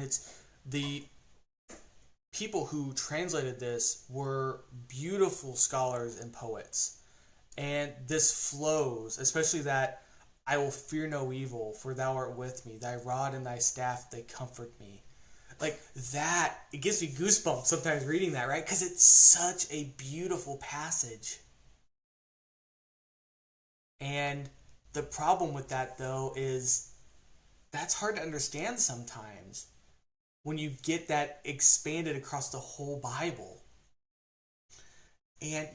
it's the people who translated this were beautiful scholars and poets. And this flows, especially that I will fear no evil, for thou art with me. Thy rod and thy staff, they comfort me. Like that, it gives me goosebumps sometimes reading that, right? Because it's such a beautiful passage. And the problem with that, though, is that's hard to understand sometimes when you get that expanded across the whole Bible. And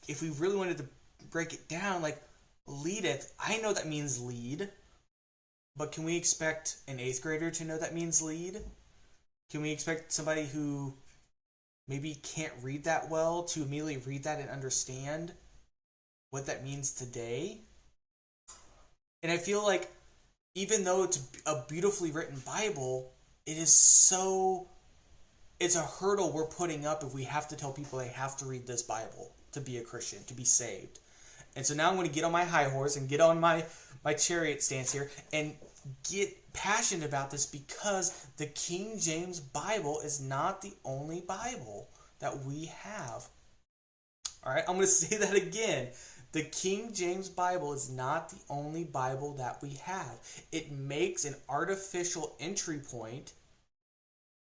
if we really wanted to break it down, like leadeth, I know that means lead, but can we expect an 8th grader to know that means lead? Can we expect somebody who maybe can't read that well to immediately read that and understand what that means today? And I feel like even though it's a beautifully written Bible, it's a hurdle we're putting up if we have to tell people they have to read this Bible to be a Christian, to be saved. And so now I'm going to get on my high horse and get on my chariot stance here and get passionate about this, because the King James Bible is not the only Bible that we have. All right, I'm going to say that again. The King James Bible is not the only Bible that we have. It makes an artificial entry point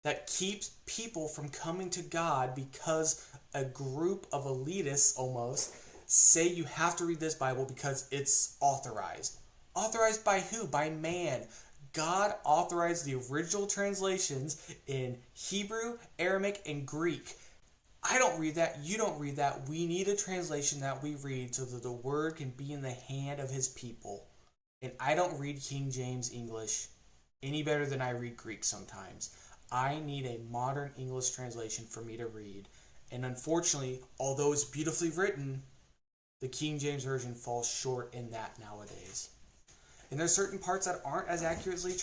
that keeps people from coming to God because a group of elitists almost say you have to read this Bible because it's authorized. Authorized by who? By man. God authorized the original translations in Hebrew, Aramaic, and Greek. I don't read that. You don't read that. We need a translation that we read so that the word can be in the hand of his people. And I don't read King James English any better than I read Greek sometimes. I need a modern English translation for me to read. And unfortunately, although it's beautifully written, the King James Version falls short in that nowadays. And there's certain parts that aren't as accurately